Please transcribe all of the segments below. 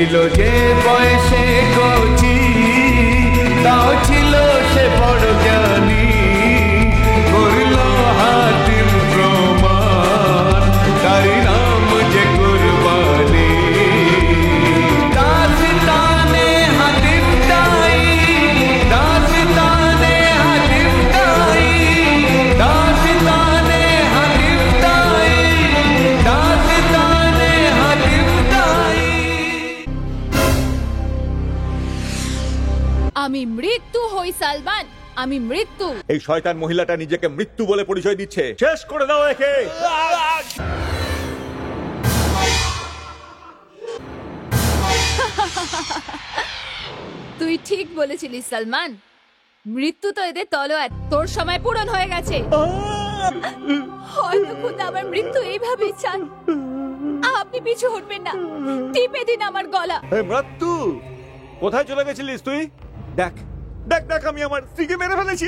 ছিল যে বয়সে কচি, তাও ছিল সে বড় জ্ঞানী, করল হাতিম প্রমাণ, তারি নাম যে কুরবানি। দাস্তানে হাতিম তাই, দাস্তানে হাতিম তাই, দাস্তানে হাতিম তাই, দাস্তানে হাতিম তাই। আমি মৃত্যু হই সালমান, আমি মৃত্যু। এই শয়তান মহিলাটা নিজেকে মৃত্যু বলে পরিচয় দিচ্ছে, শেষ করে দাও একে। তুই ঠিক বলেছিলিস সালমান, মৃত্যু তো এদের তলোয়ার, তোর সময় পূরণ হয়ে গেছে। হয়তো খোদা আমার মৃত্যু এইভাবেই চান। আপনি পিছু হটবেন না, টিপে দিন আমার গলা। মৃত্যু, কোথায় চলে গেছিলিস তুই? দেখ দেখ দেখ, আমি আমার স্ত্রীকে মেরে ফেলেছি।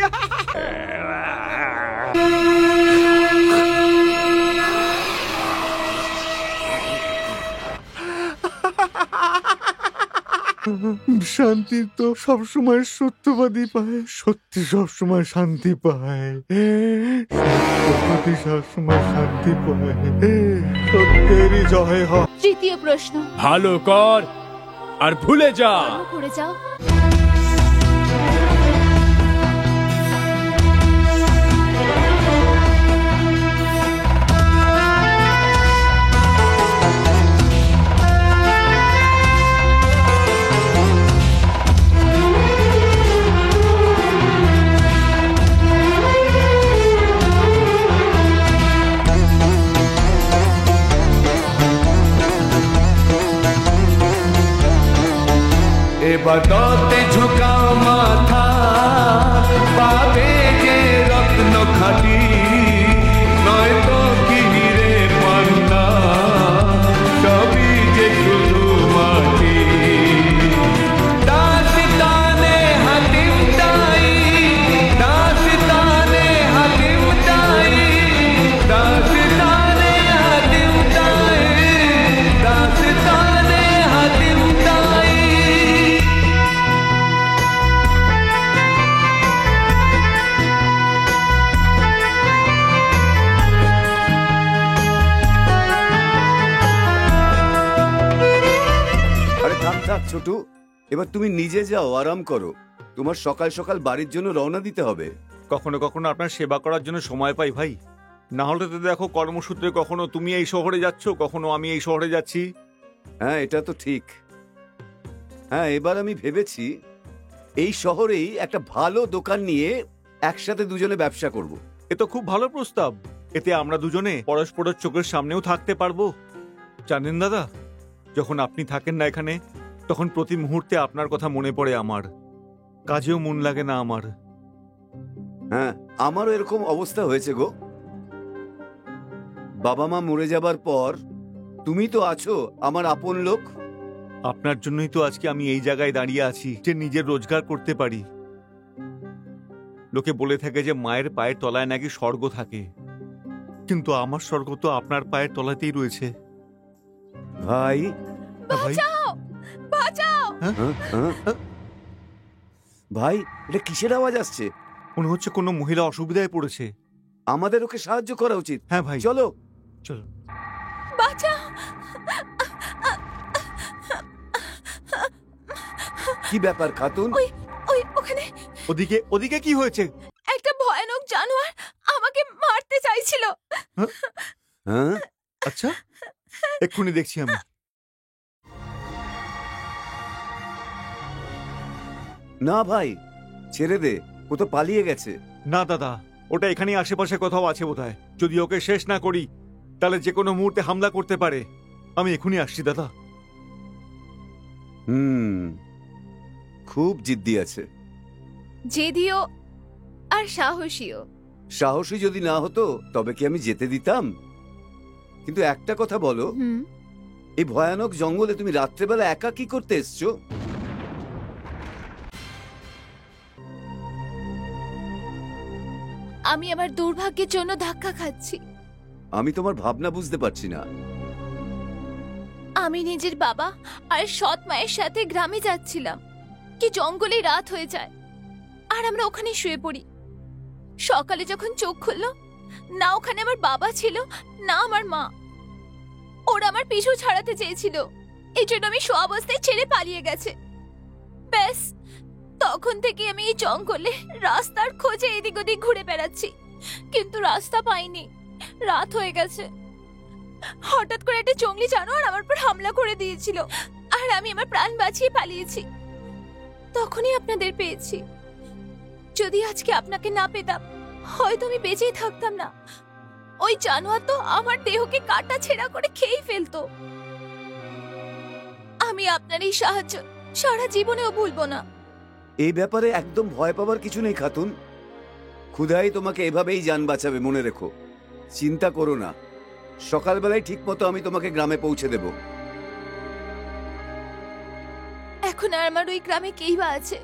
শান্তি তো সবসময় সত্যবাদী পায়, সত্যি সবসময় শান্তি পায়, সত্যবাদী সবসময় শান্তি পায়, সত্যেরই জয় হয়। তৃতীয় প্রশ্ন, ভালো কর আর ভুলে যা। কর্ম করে যাও। এবাদতে ঝুঁকা মাথা, পাবে যে রত্ন খাটি, নয়তো কি হিরে পান্না, সবই যে শুধু মাটি। দাস্তানে হাতিম তাই, দাস্তানে হাতিম তাই, দাস্তানে হাতিম তাই, দাস্তানে হাতিম তাই। আরে থাক থাক ছোটু, এবার তুমি নিজে যাও, আরাম করো। তোমার সকাল সকাল বাড়ির জন্য রওনা দিতে হবে। কখনো কখনো আপনার সেবা করার জন্য সময় পাই ভাই, না হলে তো দেখো কর্মসূত্রে কখনো তুমি এই শহরে যাচ্ছ, কখনো আমি এই শহরে যাচ্ছি। হ্যাঁ, এটা তো ঠিক। হ্যাঁ, এবার আমি ভেবেছি এই শহরেই একটা ভালো দোকান নিয়ে একসাথে দুজনে ব্যবসা করব। এ তো খুব ভালো প্রস্তাব, এতে আমরা দুজনে পরস্পরের চোখের সামনেও থাকতে পারবো। জানেন দাদা, যখন আপনি থাকেন না এখানে, তখন প্রতি মুহূর্তে আপনার কথা মনে পড়ে আমার, কাজেও মন লাগে না আমার। হ্যাঁ, আমারও এরকম অবস্থা হয়েছে গো। বাবা মা মরে যাবার পর তুমি তো আছো আমার আপন লোক। আপনার জন্যই তো আজকে আমি এই জায়গায় দাঁড়িয়ে আছি, যে নিজের রোজগার করতে পারি। লোকে বলে থাকে যে মায়ের পায়ের তলায় নাকি স্বর্গ থাকে, কিন্তু আমার স্বর্গ তো আপনার পায়ের তলাতেই রয়েছে। ভাই, ভাই, বাঁচাও, বাঁচাও। ভাই, এটা কিসের আওয়াজ আসছে? মনে হচ্ছে কোনো মহিলা অসুবিধায় পড়েছে। আমাদের ওকে সাহায্য করা উচিত। হ্যাঁ ভাই, চলো চলো। বাঁচাও। কি ব্যাপার খাতুন? ওই ওই ওখানে ওদিকে ওদিকে কি হয়েছে? একটা ভয়ানক জানোয়ার আমাকে মারতে চাইছিল। হ্যাঁ, আচ্ছা, এক্ষুনি দেখছি আমি। না ভাই, ছেড়ে দে, ও তো পালিয়ে গেছে। না দাদা, ওটা এখানেই আশেপাশে কোথাও আছে বোধহয়। যদি ওকে শেষ না করি তাহলে যে কোনো মুহূর্তে হামলা করতে পারে। আমি এখনই আসছি দাদা। খুব জিদ্দি আছে। জেদিও আর সাহসীও। সাহসী যদি না হতো তবে কি আমি যেতে দিতাম? কিন্তু একটা কথা বলো, এই ভয়ানক জঙ্গলে তুমি রাত্রেবেলা একা কি করতে এসছো? আমি আমার দুর্ভাগ্যের জন্য ধাক্কা খাচ্ছি। আমি তোমার ভাবনা বুঝতে পারছি না। আমি নিজের বাবা আর সৎ মায়ের সাথে গ্রামে যাচ্ছিলাম, কি জঙ্গলে রাত হয়ে যায় আর আমরা ওখানে শুয়ে পড়ি। সকালে যখন চোখ খুললো, না ওখানে আমার বাবা ছিল না আমার মা। ওরা আমার পিছু ছাড়াতে চেয়েছিল, এই জন্য আমি শোয়া অবস্থায় ছেড়ে পালিয়ে গেছে। ব্যাস তখন থেকে আমি এই জঙ্গলে রাস্তার খোঁজে এদিক ওদিক ঘুরে বেড়াচ্ছি, কিন্তু রাস্তা পাইনি। রাত হয়ে গেছে, হঠাৎ করে একটা জঙ্গলি জানোয়ার আমার উপর হামলা করে দিয়েছিল আর আমি আমার প্রাণ বাঁচিয়ে পালিয়েছি। তখনই আপনাদের পেয়েছি। যদি আজকে আপনাকে না পেতাম হয়তো আমি বেঁচেই থাকতাম না। ওই জানোয়ার তো আমার দেহকে কাটা ছেঁড়া করে খেয়েই ফেলতো। আমি আপনার এই সাহায্য সারা জীবনেও ভুলবো না। এই ব্যাপারে একদম ভয় পাবার কিছু নেই খাতুন। খুদাই তোমাকে এভাবেই জান বাঁচাবে, মনে রেখো। চিন্তা করো না, সকালবেলায় ঠিক মতো আমি তোমাকে গ্রামে পৌঁছে দেব। এখন আর আমার ওই গ্রামে কেই বা আছে?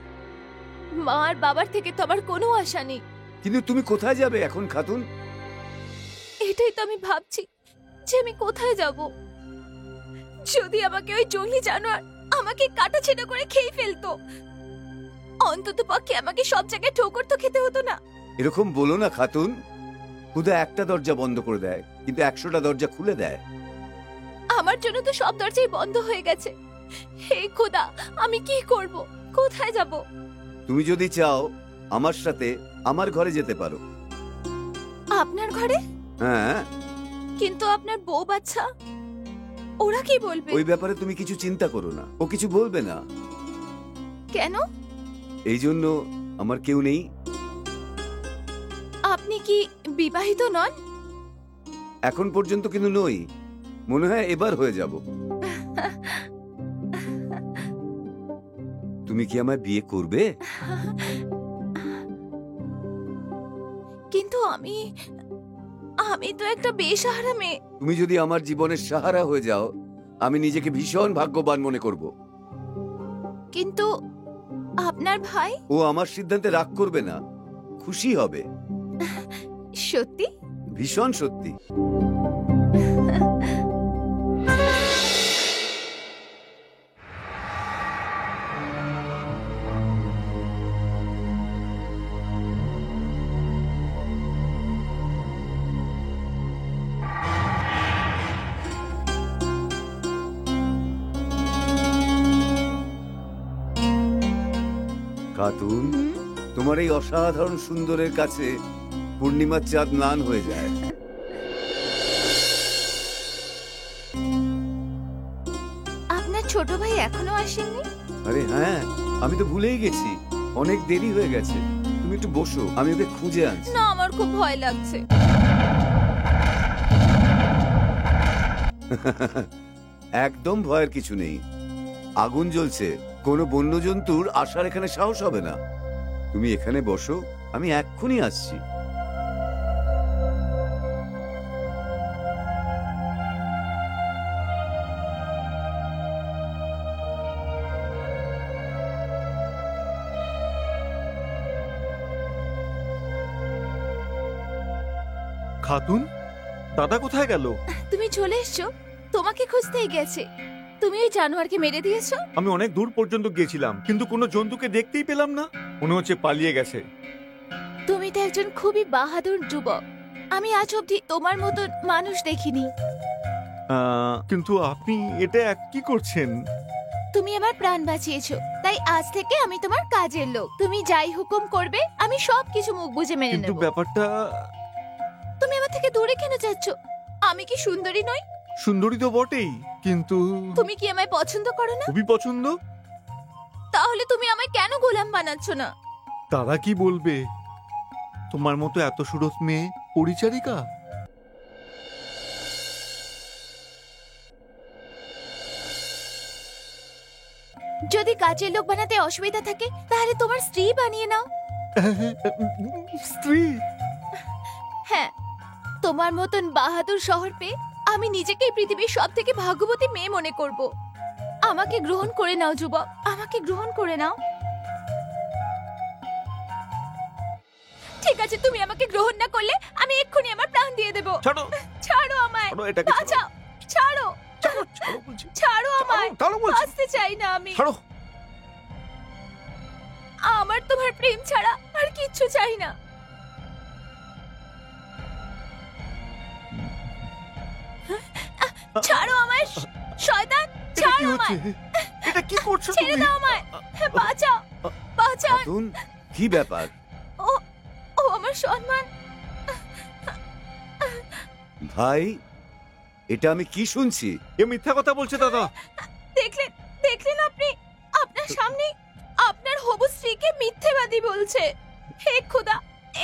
মা আর বাবার থেকে তো আমার কোনো আশা নেই। কিন্তু তুমি কোথায় যাবে এখন খাতুন? এটাই তো আমি ভাবছি যে আমি কোথায় যাব। যদি আমাকে ওই জঙ্গলি জানোয়ার আমাকে কাটা ছেঁড়া করে খেয়ে ফেলতো, অন্তত পক্ষে আমাকে সব জায়গায় ঠোকর তো খেতে হতো না। এরকম বলো না খাতুন। খুদা একটা দরজা বন্ধ করে দেয়, কিন্তু 100টা দরজা খুলে দেয়। আমার জন্য তো সব দরজাই বন্ধ হয়ে গেছে। হে খোদা, আমি কি করব? কোথায় যাব? তুমি যদি চাও আমার সাথে আমার ঘরে যেতে পারো। আপনার ঘরে? হ্যাঁ। কিন্তু আপনার বউ বাচ্চা, ওরা কি বলবে? ওই ব্যাপারে তুমি কিছু চিন্তা করো না, ও কিছু বলবে না। কেন? এই জন্য আমার কেউ নেই। আপনি কি বিবাহিত নন? এখন পর্যন্ত কিন্তু নই, মনে হয় এবার হয়ে যাব। তুমি কি আমায় বিয়ে করবে? কিন্তু আমি তো একটা বেসাহারা মেয়ে। তুমি যদি আমার জীবনের সাহারা হয়ে যাও, আমি নিজেকে ভীষণ ভাগ্যবান মনে করব। কিন্তু আপনার ভাই? ও আমার সিদ্ধান্তে রাগ করবে না, খুশি হবে। সত্যি? ভীষণ সত্যি। খাতুন, তোমার এই অসাধারণ সুন্দরের কাছে পূর্ণিমার চাঁদ ম্লান হয়ে যায়। আপনার ছোট ভাই এখনো আসেননি? আরে হ্যাঁ, আমি তো ভুলেই গেছি, অনেক দেরি হয়ে গেছে। তুমি একটু বসো, আমি ওকে খুঁজে আনছি। না, আমার খুব ভয় লাগছে। একদম ভয়ের কিছু নেই। আগুন জ্বলছে, কোনো বন্যজন্তুর আসার এখানে সাহস হবে না। তুমি এখানে বসো, আমি এক্ষুনি আসছি। খাতুন, দাদা কোথায় গেল? তুমি চলে এসছো? তোমাকে খুঁজতেই গেছে। তুমি ওই জানোয়ারকে মেরে দিয়েছো? আমি অনেক দূর পর্যন্ত গিয়েছিলাম, কিন্তু কোনো জন্তুকে দেখতেই পেলাম না। মনে হচ্ছে পালিয়ে গেছে। তুমি তো একজন খুবই বাহাদুর যুবক। আমি আজ অব্দি তোমার মতন মানুষ দেখিনি। কিন্তু আপনি এটা কি করছেন? তুমি আমার প্রাণ বাঁচিয়েছো, তাই আজ থেকে আমি তোমার কাজের লোক। তুমি যাই হুকুম করবে আমি সবকিছু মুখ বুজে মেনে কিন্তু নেব। ব্যাপারটা... তুমি আমার থেকে দূরে কেন যাচ্ছ? আমি কি সুন্দরী নই? সুন্দরী তো বটেই, কিন্তু... তুমি কি আমায় পছন্দ করো না? খুবই পছন্দ। তাহলে তুমি আমায় কেন গোলাম বানাচ্ছ না? তারা কি বলবে? তোমার মতো এত সুরত মেয়ে পরিচারিকা? যদি কাজের লোক বানাতে অসুবিধা থাকে তাহলে তোমার স্ত্রী বানিয়ে নাও। স্ত্রী? হ্যাঁ, তোমার মতন বাহাদুর শহর পেয়ে আমি নিজেকে এই পৃথিবীর সব থেকে ভাগ্যবতী মেয়ে মনে করব। আমাকে গ্রহণ করে নাও যুবক, আমাকে গ্রহণ করে নাও। ঠিক আছে, তুমি আমাকে গ্রহণ না করলে আমি এক্ষুনি আমার প্রাণ দিয়ে দেব। ছাড়ো, ছাড়ো আমায়, ছাড়ো, এটাকে ছাড়ো। বাঁচাও, ছাড়ো। ছাড়ো ছাড়ো বলছি, ছাড়ো আমায়, ছাড়ো বলছি, বাঁচতে চাই না আমি। ছাড়ো। আমার তোমার প্রেম ছাড়া আর কিচ্ছু চাই না। ছাড়ো আমায়, শয়তান, এটা ছাড়ো কি হচ্ছে? আমায়, এটা কি করছো ছেড়ে তুমি? দাও আমায়, বাঁচাও, বাঁচান। খাতুন, কি ব্যাপার? ও ও আমার সম্মান। ভাই, এটা আমি কি শুনছি? এ মিথ্যা কথা বলছে দাদা। দেখলেন, দেখলেন আপনি, আপনার সামনে আপনার হবু স্ত্রীকে মিথ্যেবাদী বলছে। হে খোদা,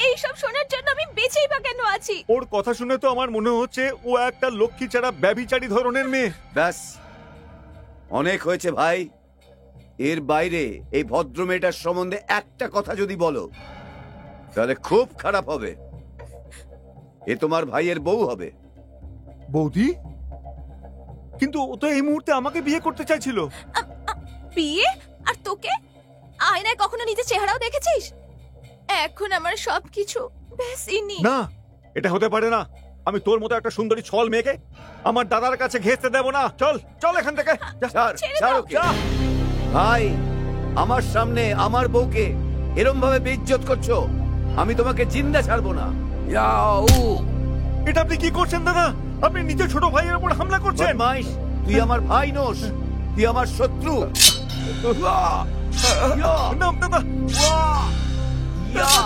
এইসব শোনার জন্য আমি বেঁচেই বা কেন আছি? ওর কথা শুনে তো আমার মনে হচ্ছে ও একটা লক্ষ্মী ছাড়া ব্যভিচারী ধরনের মেয়ে। ব্যাস, অনেক হয়েছে ভাই। এর বাইরে এই ভদ্র মেয়েটার সম্বন্ধে একটা কথা যদি বলো তাহলে খুব খারাপ হবে। এ তোমার ভাইয়ের বউ হবে। বৌদি, কিন্তু ও তো এই মুহূর্তে আমাকে বিয়ে করতে চাইছিল। বিয়ে? আর তোকে আয়নায় কখনো নিজের চেহারাও দেখেছিস? এখন আমার সবকিছু ব্যাস ইনি। না, এটা হতে পারে না। আমি তোর মতো একটা সুন্দরী ছল মেয়েকে আমার দাদার কাছে ঘেঁচতে দেব না। চল চল এখান থেকে, যা। ছাড়, ছেড়ে ছাড় দাও। ওকে। ভাই, আমার সামনে আমার বউকে এরম ভাবে বেইজ্জত করছো, আমি তোমাকে জিন্দা ছাড়বো না। এটা আপনি কি করছেন দাদা? আপনি নিজের ছোট ভাইয়ের উপর হামলা করছেন। বদমাইশ, তুই আমার ভাই নোস, তুই আমার শত্রু। না দাদা,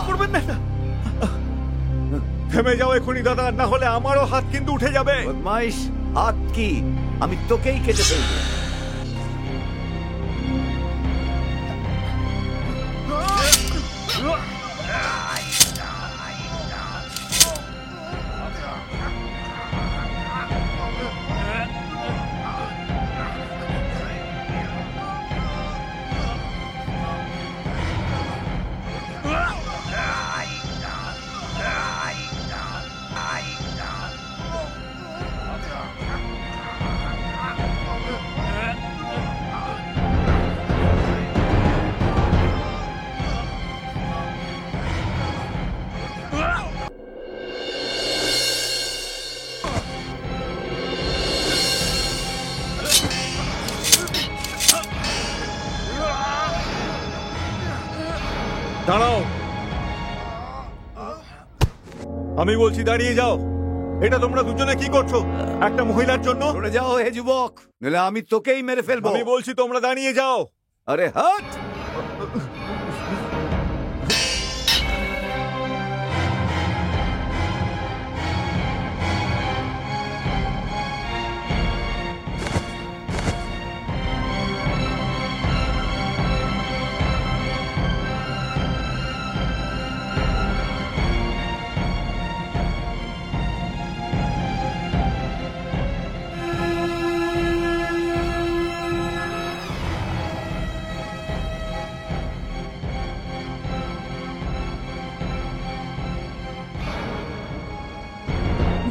করবেন না। থেমে যাও এখনই দাদা, না হলে আমারও হাত কিন্তু উঠে যাবে। বদমাইশ, হাত কি? আমি তোকেই কেটে ফেলবো। দাঁড়াও, আমি বলছি দাঁড়িয়ে যাও। এটা তোমরা দুজনে কি করছো একটা মহিলার জন্য? সরে যাও হে যুবক, নইলে আমি তোকেই মেরে ফেলবো। আমি বলছি তোমরা দাঁড়িয়ে যাও। আরে হাট!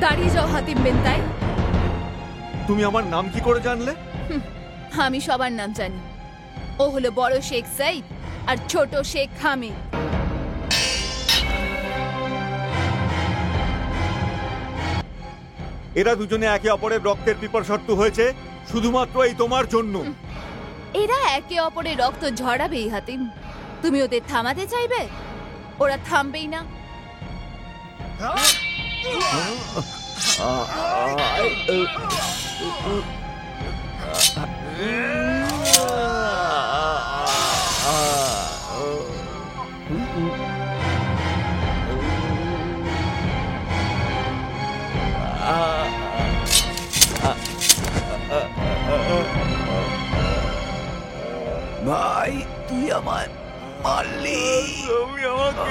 দাঁড়িয়ে যাও হাতিম বেনতাই। তুমি আমার নাম কি করে জানলে? আমি সবার নাম জানি। ও হলো বড় শেখ সাইদ আর ছোট শেখ হামিদ। এরা দুজনে একে অপরের রক্তের পিপাসার্থ হয়েছে শুধুমাত্র এই তোমার জন্য। এরা একে অপরের রক্ত ঝরাবেই হাতিম। তুমি ওদের থামাতে চাইবে? ওরা থামবেই না। ভাই, তুই আমায় মারলি। তুমি আমাকে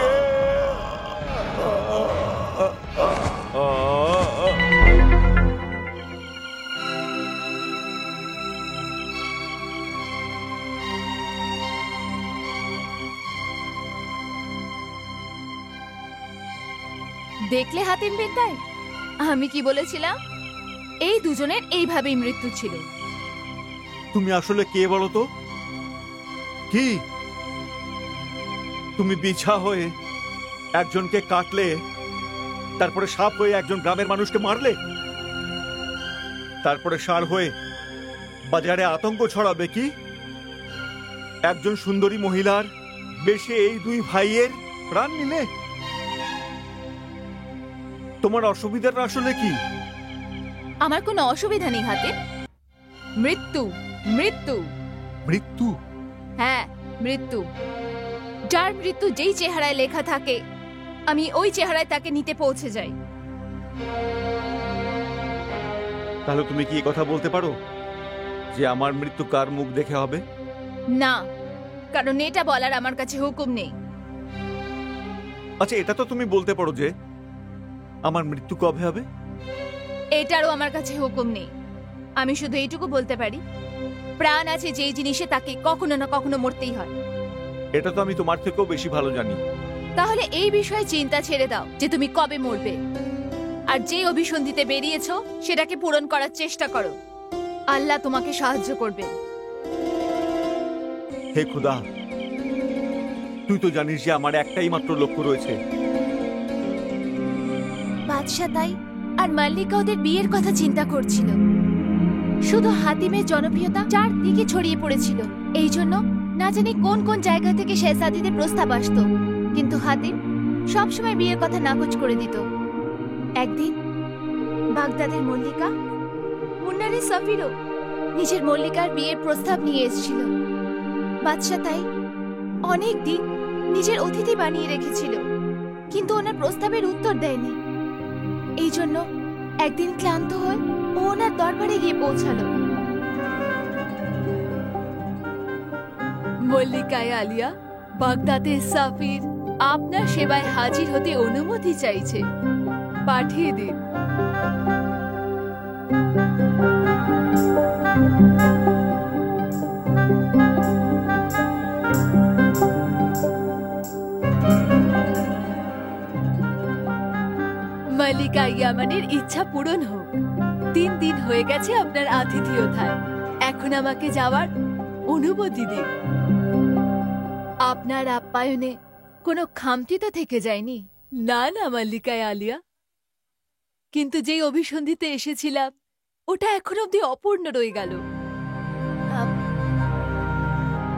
দেখলে হাতিম বেনতাই, আমি কি বলেছিলাম? এই দুজনের এইভাবেই মৃত্যু ছিল। তুমি আসলে কে বলো তো? কি তুমি বিছা হয়ে একজনকে কাটলে, তারপরে সাপ হয়ে একজন গ্রামের মানুষকে মারলে, তারপরে ষাঁড় হয়ে বাজারে আতঙ্ক ছড়াবে কি? একজন সুন্দরী মহিলার বেশে এই দুই ভাইয়ের প্রাণ নিলে তোমার অসুবিধাটা আসলে কি? আমার কোনো অসুবিধা নেই হাতে। মৃত্যু, মৃত্যু, মৃত্যু? হ্যাঁ মৃত্যু। যার মৃত্যু যেই চেহারায় লেখা থাকে আমি ওই চেহারায় তাকে নিতে পৌঁছে যাই। তাহলে তুমি কি কথা বলতে পারো যে আমার মৃত্যু কার মুখ দেখে হবে? না, কারণ এটা বলার আমার কাছে হুকুম নেই। আচ্ছা, এটা তো তুমি বলতে পারো যে আমার মৃত্যু কবে হবে। এটারও আমার কাছে হুকুম নেই। আমি শুধু এইটুকু বলতে পারি, প্রাণ আছে যেই জিনিসে তাকে কখনো না কখনো মরতেই হয়। এটা তো আমি তোমার থেকেও বেশি ভালো জানি। তাহলে এই বিষয়ে চিন্তা ছেড়ে দাও যে তুমি কবে মরবে, আর যে অভিসন্ধিতে বেরিয়েছো সেটাকে পূরণ করার চেষ্টা করো। আল্লাহ তোমাকে সাহায্য করবে। হে খুদা, তুই তো জানিস যে আমার একটাই মাত্র লক্ষ্য রয়েছে। বাদশা তাই আর মাল্লিকা ওদের বিয়ের কথা চিন্তা করছিল। শুধু হাতিমের জনপ্রিয়তা চারদিকে ছড়িয়ে পড়েছিল। এই জন্য না জানি কোন কোন জায়গা থেকে শেহজাদিদের প্রস্তাব আসতো, কিন্তু হাতিম সবসময় বিয়ের কথা নাকচ করে দিত। একদিন বাগদাদের মল্লিকা মুন্নারে সাফিরও নিজের মল্লিকার বিয়ের প্রস্তাব নিয়ে এসেছিল। বাদশা তাই অনেক দিন নিজের অতিথি বানিয়ে রেখেছিল, কিন্তু ওনার প্রস্তাবের উত্তর দেয়নি। এই জন্য একদিন ক্লান্ত হয়ে ও ওনার দরবারে গিয়ে পৌঁছালো। মল্লিকায় আলিয়া, বাগদাদে সাফির আপনার সেবায় হাজির হতে অনুমতি চাইছে, পাঠিয়ে দিন। মালিকা ইয়ামানের ইচ্ছা পূরণ হোক। 3 দিন হয়ে গেছে আপনার আতিথেয়তায়, এখন আমাকে যাওয়ার অনুমতি দিন। আপনার আপ্যায়নে কোনো খামতি তো থেকে যায়নি? না না মাল্লিকায় আলিয়া, কিন্তু যেই অভিসন্ধিতে এসেছিলাম ওটা এখন অব্দি অপূর্ণ রয়ে গেল।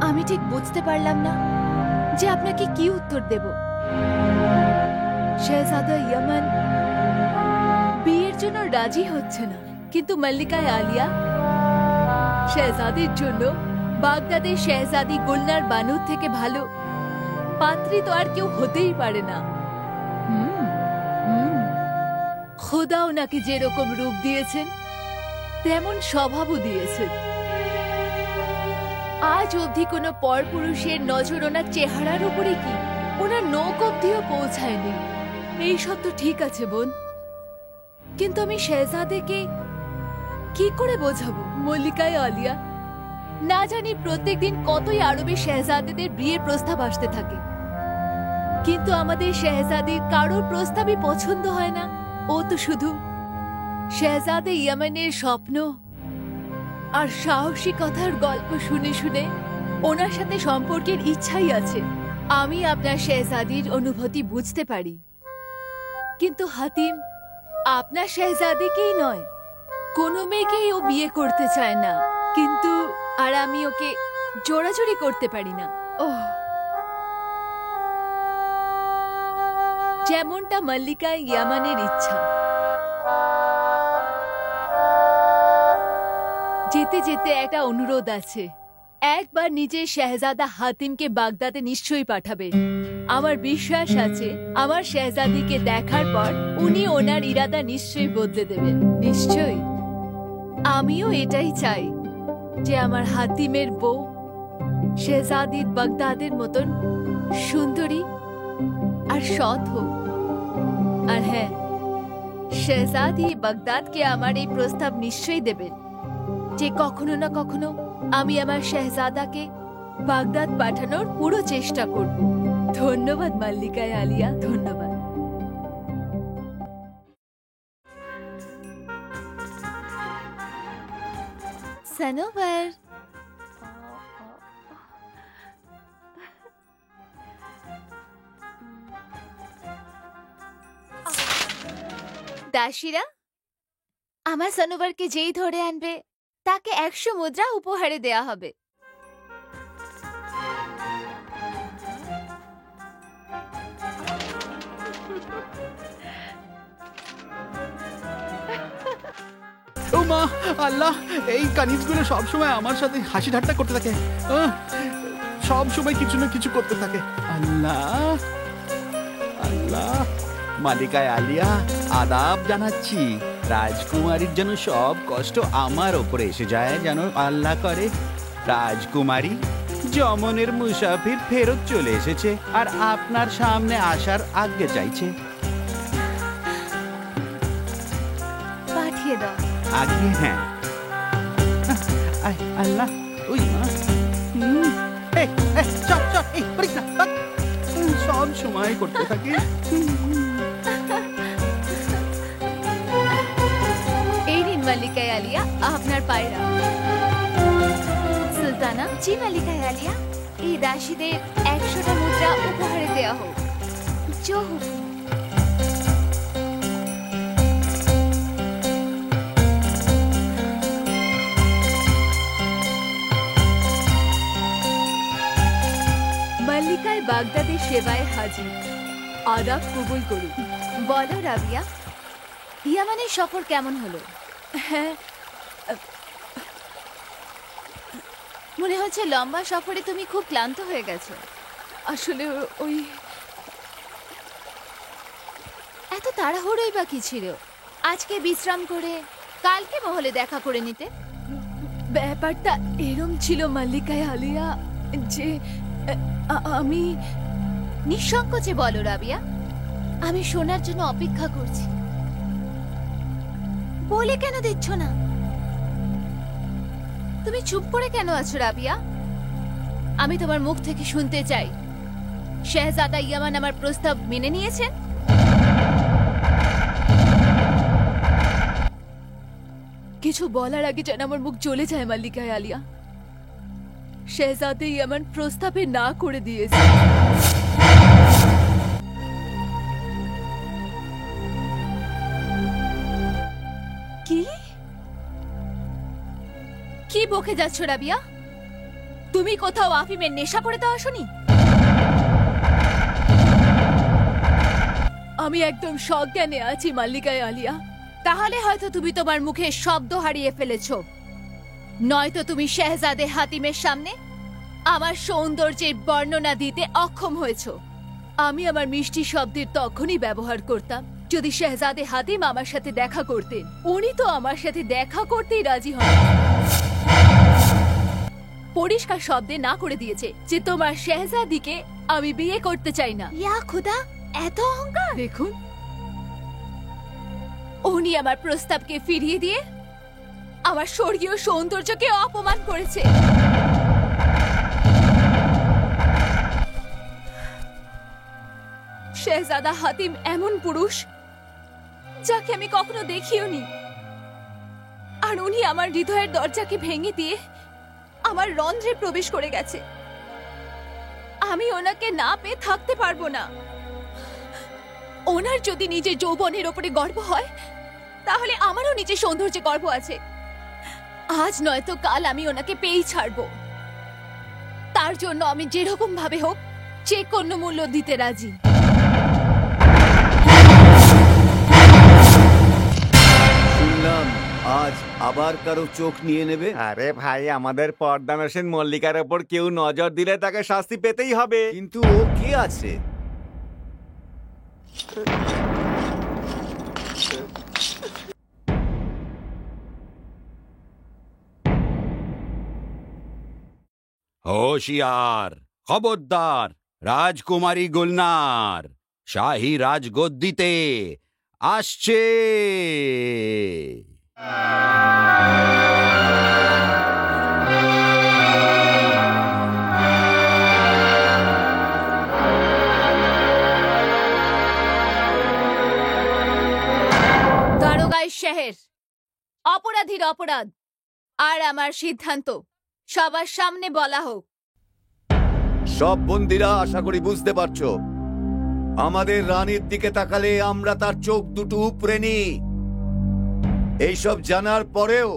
আমি ঠিক বুঝতে পারলাম না যে আপনাকে কি উত্তর দেব। শেহজাদা ইয়ামান বিয়ের জন্য রাজি হচ্ছে না, কিন্তু মাল্লিকায় আলিয়া শেহজাদির জন্য বাগদাদের শেহজাদি গুলনার বানুর থেকে ভালো পাত্রী তো আর কেউ হতেই পারে না। খোদা ওনাকে যেরকম রূপ দিয়েছেন তেমন স্বভাবও দিয়েছেন। আজ অবধি কোনো পরপুরুষের নজর ওনার চেহারার উপরে কি ওনার নখ অবধিও পৌঁছায়নি। এই সব তো ঠিক আছে বোন, কিন্তু আমি শেহজাদেকে কি করে বোঝাবো? মল্লিকায় আলিয়া, না জানি প্রত্যেকদিন কতই আরবে শেহজাদেদের বিয়ের প্রস্তাব আসতে থাকে, কিন্তু আমাদের শেহজাদির কারোর প্রস্তাবই পছন্দ হয় না। ও তো শুধু শেহজাদে ইয়ামানের স্বপ্ন আর সাহসিকতার গল্প শুনে শুনে ওনার সাথে সম্পর্কের ইচ্ছাই আছে। আমি আপনার শেহজাদির অনুভূতি বুঝতে পারি, কিন্তু হাতিম আপনার শেহজাদিকেই নয়, কোনো মেয়েকেই ও বিয়ে করতে চায় না, কিন্তু আর আমি ওকে জোড়াজুড়ি করতে পারি না। ওহ, যেমনটা মাল্লিকা ইয়ামানের ইচ্ছা। যেতে যেতে একটা অনুরোধ আছে, একবার নিজের শেহজাদা হাতিমকে বাগদাদে নিশ্চয়ই পাঠাবে। আমার বিশ্বাস আছে আমার শেহজাদিকে দেখার পর উনি ওনার ইরাদা নিশ্চয়ই বদলে দেবেন। নিশ্চয়ই আমিও এটাই চাই যে আমার হাতিমের বউ শেহজাদি বাগদাদের মতন সুন্দরী আর সৎ হোক। আর হ্যাঁ, শেহজাদি বাগদাদকে আমার এই প্রস্তাব নিশ্চয়ই দেবেন যে কখনো না কখনো আমি আমার শেহজাদাকে বাগদাদ পাঠানোর পুরো চেষ্টা করব। ধন্যবাদ মাল্লিকায় আলিয়া, ধন্যবাদ। সনোবার, দাসীরা আমার সনোবরকে যেই ধরে আনবে তাকে 100 মুদ্রা উপহারে দেয়া হবে। ও মা, আল্লাহ, এই কানিজগুলো সবসময় আমার সাথে হাসি ঠাট্টা করতে থাকে। সব সময় কিছু না কিছু করতে থাকে। আল্লাহ আল্লাহ, মালিকায় আলিয়া আদাব জানাচ্ছি। রাজকুমারীর যেন সব কষ্ট আমার ওপরে এসে যায়, যেন আল্লাহ করে। রাজকুমারী, যমনের মুসাফির ফেরত চলে এসেছে আর আপনার সামনে আসার আজ্ঞা চাইছে। পাঠিয়ে দাও। আগে হ্যাঁ। আল্লাহ, ওই মা, চল চল, এই করিস না, সব সময় করতে থাকে। এই নিন মালিকায় আলিয়া আপনার পায়রা। সুলতানা। জি মালিকায় আলিয়া, এই দাসীদের 100টা মুদ্রা উপহারে দেয়া হোক। জো হুকুম। মল্লিকায় বাগদাদের সেবায় হাজির। আদাব কবুল করুন। বলো রাবিয়া, ইয়ামানের সফর কেমন হলো? হ্যাঁ, মনে হচ্ছে লম্বা সফরে তুমি খুব ক্লান্ত হয়ে গেছো। আসলে ওই এত তাড়াহুড়োই বা কি ছিল? আজকে বিশ্রাম করে কালকে মহলে দেখা করে নিতে। ব্যাপারটা এরম ছিল মল্লিকায় আলিয়া যে আমি নিঃসংকোচে বলো রাবিয়া, আমি শোনার জন্য অপেক্ষা করছি। বলে কেন দিচ্ছ না? তুমি চুপ করে কেন আছো রাবিয়া? আমি তোমার মুখ থেকে শুনতে চাই, শেহজাদা ইয়ামান আমার প্রস্তাব মেনে নিয়েছেন? কিছু বলার আগে যেন আমার মুখ জ্বলে যায় মাল্লিকায় আলিয়া। শেহজাদে ইয়ামান প্রস্তাবে না করে দিয়েছে। কি কি বকে যাচ্ছ রাবিয়া? তুমি কোথাও আফিমের নেশা করে তো আসোনি? আমি একদম সজ্ঞানে আছি মাল্লিকায় আলিয়া। তাহলে হয়তো তুমি তোমার মুখে শব্দ হারিয়ে ফেলেছো, নয়তো তুমি শেহজাদে হাতিমের সামনে আমার সৌন্দর্যের বর্ণনা দিতে অক্ষম হয়েছো। আমি আমার মিষ্টি শব্দের তখনই ব্যবহার করতাম যদি শেহজাদে হাতিম আমার সাথে দেখা করতেন। উনি তো আমার সাথে দেখা করতেই রাজি হন। পরিষ্কার শব্দে না করে দিয়েছে যে তোমার শেহজাদিকে আমি বিয়ে করতে চাই না। ইয়া খুদা, এত অহংকার! দেখুন, উনি আমার প্রস্তাবকে ফিরিয়ে দিয়ে আমার স্বর্গীয় সৌন্দর্যকে অপমান করেছে। শেহজাদা হাতিম এমন পুরুষ যাকে আমি কখনো দেখিওনি, আর উনি আমার হৃদয়ের দরজাকে ভেঙে দিয়ে আমার রন্ধ্রে প্রবেশ করে গেছে। আমি ওনাকে না পেয়ে থাকতে পারবো না। ওনার যদি নিজের যৌবনের ওপরে গর্ব হয়, তাহলে আমারও নিজের সৌন্দর্যে গর্ব আছে। আজ নয়তো কাল আমি ওনাকে পেয়েই ছাড়বো। তার জন্য আমি যেরকম ভাবে হোক যে কোনো মূল্য দিতে রাজি। শুনলাম আজ আবার কারো চোখ নিয়ে নেবে। আরে ভাই, আমাদের পর্দানসীন মল্লিকার ওপর কেউ নজর দিলে তাকে শাস্তি পেতেই হবে। কিন্তু ও কে আছে? হোশিয়ার, খবরদার! রাজকুমারী গুলনার শাহী রাজগদ্দিতে আসছে। দারোগায় শহর, অপরাধীর অপরাধ আর আমার সিদ্ধান্ত সবার সামনে বলা হোক। সব বন্দিরা আশা করি বুঝতে পারছো, আমাদের রানীর দিকে তাকালে আমরা তার চোখ দুটো উপড়ে নিই। এইসব জানার পরেও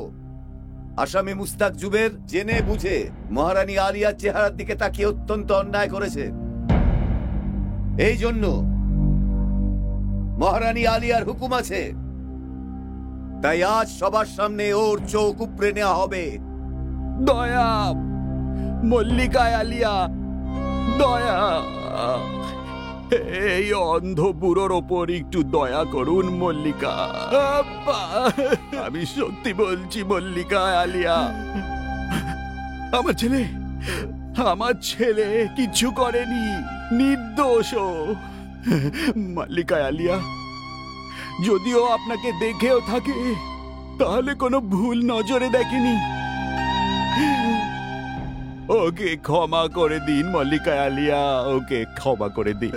আসামি মুস্তাক জুবের জেনে বুঝে মহারানী আলিয়ার চেহারার দিকে তাকিয়ে অত্যন্ত অন্যায় করেছে। এই জন্য মহারানী আলিয়ার হুকুম আছে, তাই আজ সবার সামনে ওর চোখ উপড়ে নেওয়া হবে। দয়া মল্লিকা আলিয়া, দয়া, এই অন্ধ বুড়োর ওপর একটু দয়া করুন মল্লিকা। আব্বা, আমি সত্যি বলছি মল্লিকা আলিয়া, আমার ছেলে কিছু করেনি, নির্দোষ ও। মল্লিকা আলিয়া, যদিও আপনাকে দেখেও থাকে তাহলে কোনো ভুল নজরে দেখেনি। ওকে ক্ষমা করে দিন মল্লিকা আলিয়া, ওকে ক্ষমা করে দিন।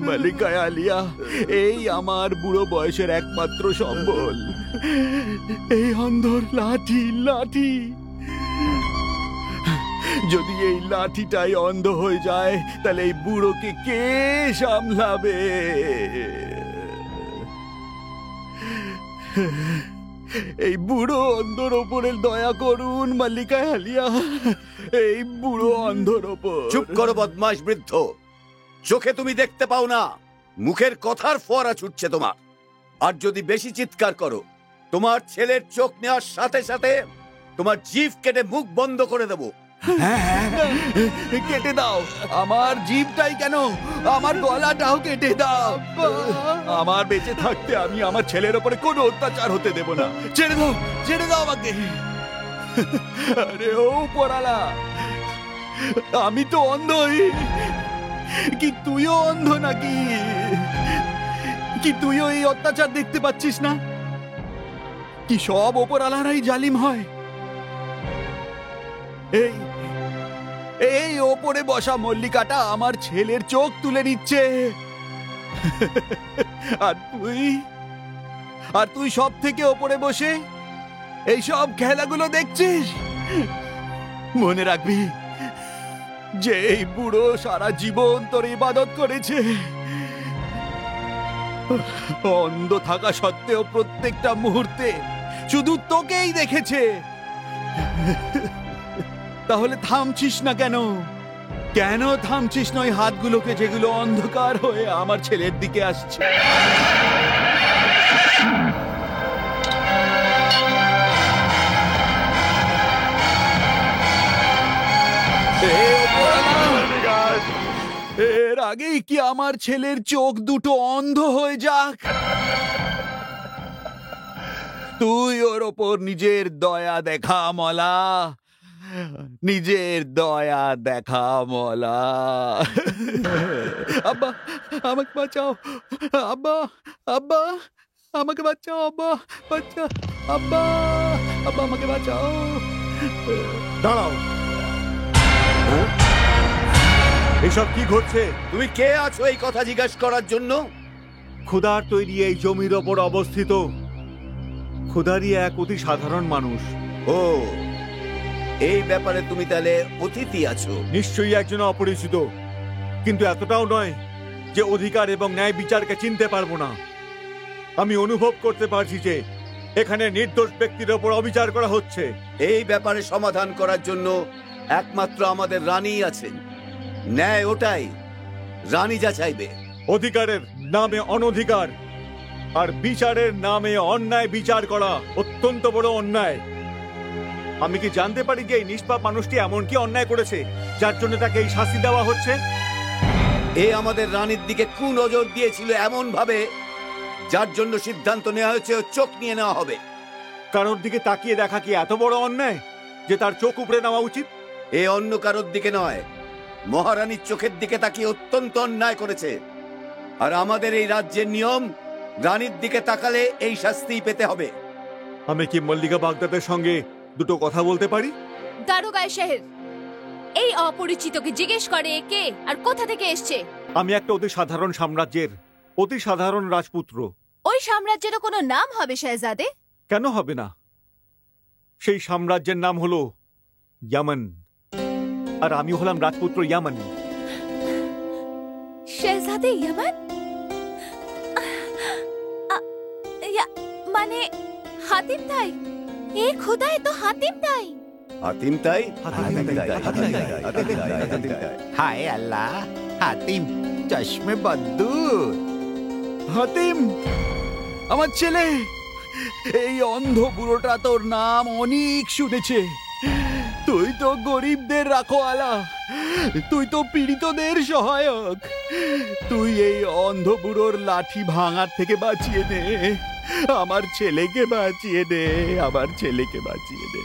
মল্লিকা আলিয়া, এই আমার বুড়ো বয়সের একমাত্র সম্বল, এই অন্ধর লাঠি। যদি এই লাঠিটাই অন্ধ হয়ে যায় তাহলে এই বুড়োকে কে সামলাবে? এই বুড়ো অন্ধর ওপরে দয়া করুন মল্লিকা আলিয়া, এই বুড়ো অন্ধর ওপর। চুপ করো বদমাশ বৃদ্ধ, চোখে তুমি দেখতে পাও না, মুখের কথার ফোয়ারা ছুটছে তোমার। আর যদি বেশি চিৎকার করো, তোমার ছেলের চোখ নেওয়ার সাথে সাথে তোমার জিভ কেটে মুখ বন্ধ করে দেবো। কেটে দাও, আমার জিভটাই কেন, আমার গলাটাও কেটে দাও। আমার বেঁচে থাকতে আমি আমার ছেলের ওপরে কোনো অত্যাচার হতে দেব না। ছেড়ে দাও আমাকে। আরে ও পড়ালা, আমি তো অন্ধই, কি তুইও অন্ধ নাকি? কি তুইও এই অত্যাচার দেখতে পাচ্ছিস না? কি সব ওপরালারাই জালিম হয়? এই ওপরে বসা মল্লিকাটা আমার ছেলের চোখ তুলে নিচ্ছে, আর তুই সব থেকে ওপরে বসে এই সব খেলাগুলো দেখছিস। মনে রাখবি যে এই বুড়ো সারা জীবন তোর ইবাদত করেছে, অন্ধ থাকা সত্ত্বেও প্রত্যেকটা মুহূর্তে শুধু তোকেই দেখেছে। তাহলে থামছিস না কেন? কেন থামছিস না ওই হাতগুলোকে যেগুলো অন্ধকার হয়ে আমার ছেলের দিকে আসছে? এর আগেই কি আমার ছেলের চোখ দুটো অন্ধ হয়ে যাক? তুই ওর ওপর নিজের দয়া দেখা মলা, নিজের দয়া দেখা মলা। আব্বা আমাকে বাঁচাও, আব্বা আব্বা আমাকে বাঁচাও, আব্বা বাচ্চা, আব্বা আব্বা আমাকে বাঁচাও। দাঁড়াও, এসব কি ঘটছে? তুমি কে আছো এই কথা জিজ্ঞাসা করার জন্য? খুদার তৈরি এই জমির ওপর অবস্থিত খুদারই এক অতি সাধারণ মানুষ। ও, এই ব্যাপারে তুমি তাহলে অতিথি আছো? নিশ্চয়ই একজন অপরিচিত, কিন্তু এতটাও নয় যে অধিকার এবং ন্যায় বিচারকে চিনতে পারবো না। আমি অনুভব করতে পারছি যে এখানে নির্দোষ ব্যক্তির ওপর অবিচার করা হচ্ছে। এই ব্যাপারে সমাধান করার জন্য একমাত্র আমাদের রানী আছেন। ন্যায় ওটাই, রানী যা চাইবে। অধিকারের নামে অনধিকার আর বিচারের নামে অন্যায় বিচার করা অত্যন্ত বড় অন্যায়। আমি কি জানতে পারি যে এই নিষ্পাপ মানুষটি এমন কি অন্যায় করেছে যার জন্য তাকে এই শাস্তি দেওয়া হচ্ছে? এ আমাদের রানীর দিকে কুনজর দিয়েছিল এমন ভাবে, যার জন্য সিদ্ধান্ত নেওয়া হয়েছে ওর চোখ নিয়ে নেওয়া হবে। কারোর দিকে তাকিয়ে দেখা কি এত বড় অন্যায় যে তার চোখ উপড়ে নেওয়া উচিত? এ অন্য কারোর দিকে নয়, মহারানীর চোখের দিকে তাকিয়ে অত্যন্ত অন্যায় করেছে। আর আমাদের এই রাজ্যের নিয়ম, রানীর দিকে তাকালে এই শাস্তি পেতে হবে। আমি কি মল্লিকা বাগদাদের সঙ্গে দুটো কথা বলতে পারি? দারোগায় সাহেব, এই অপরিচিতকে জিজ্ঞেস করে কে আর কোথা থেকে এসছে। আমি একটা অতি সাধারণ সাম্রাজ্যের অতি সাধারণ রাজপুত্র। ওই সাম্রাজ্যের কোনো নাম হবে শেহজাদে? কেন হবে না? সেই সাম্রাজ্যের নাম হলো ইয়ামান, আর আমি হলাম রাজপুত্র ইয়ামান। শেহজাদে ইয়ামান? মানে হাতিম তাই? এ খোদা, এ তো হাতিম তাই। হাতিম তাই? হায় আল্লাহ, হাতিম চশমে বদ্দুর। হাতিম, আমার ছেলে। এই অন্ধ বুড়োটা তোর নাম অনেক শুনেছে। তুই তো গরিবদের রাখোয়ালা, তুই তো পীড়িতদের সহায়ক। তুই এই অন্ধ বুড়োর লাঠি ভাঙার থেকে বাঁচিয়ে নে। আমার ছেলেকে বাঁচিয়ে দে, আমার ছেলেকে বাঁচিয়ে দে।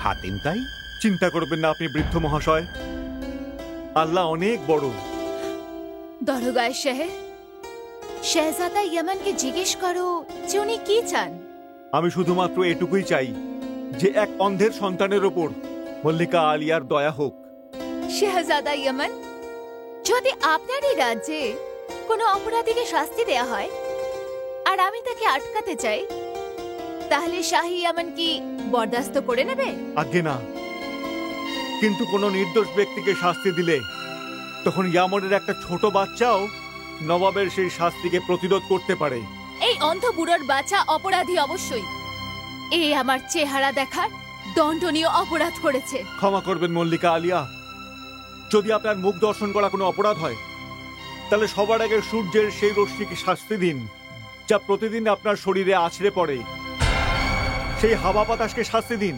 হাতিম তাই? চিন্তা করবেন না আপনি বৃদ্ধ মহাশয়, আল্লাহ অনেক বড়। দরগায় শেহে, শেহজাদা ইয়ামানকে জিজ্ঞেস করো যে উনি কি চান। আমি শুধুমাত্র এটুকুই চাই যে এক অন্ধের সন্তানের ওপর মল্লিকা আলিয়ার দয়া হোক। শেহজাদা ইয়ামান, যদি আপনারই রাজ্যে কোনো অপরাধীকে শাস্তি দেয়া হয় আর আমি তাকে আটকাতে চাই, তাহলে শাহী ইয়ামান কি বরদাস্ত করে নেবে? আজ্ঞে না, কিন্তু কোনো নির্দোষ ব্যক্তিকে শাস্তি দিলে তখন ইয়ামনের একটা ছোট বাচ্চাও নবাবের সেই শাস্তিকে প্রতিরোধ করতে পারে। এই অন্ধ বুড়োর বাচ্চা অপরাধী অবশ্যই। এ আমার চেহারা দেখার দণ্ডনীয় অপরাধ করেছে। ক্ষমা করবেন মল্লিকা আলিয়া, যদি আপনার মুখ দর্শন করা কোনো অপরাধ হয় তাহলে সবার আগে সূর্যের সেই রশ্মিকে শাস্তি দিন যা প্রতিদিন আপনার শরীরে আছড়ে পড়ে। সেই হাওয়া বাতাসকে শাস্তি দিন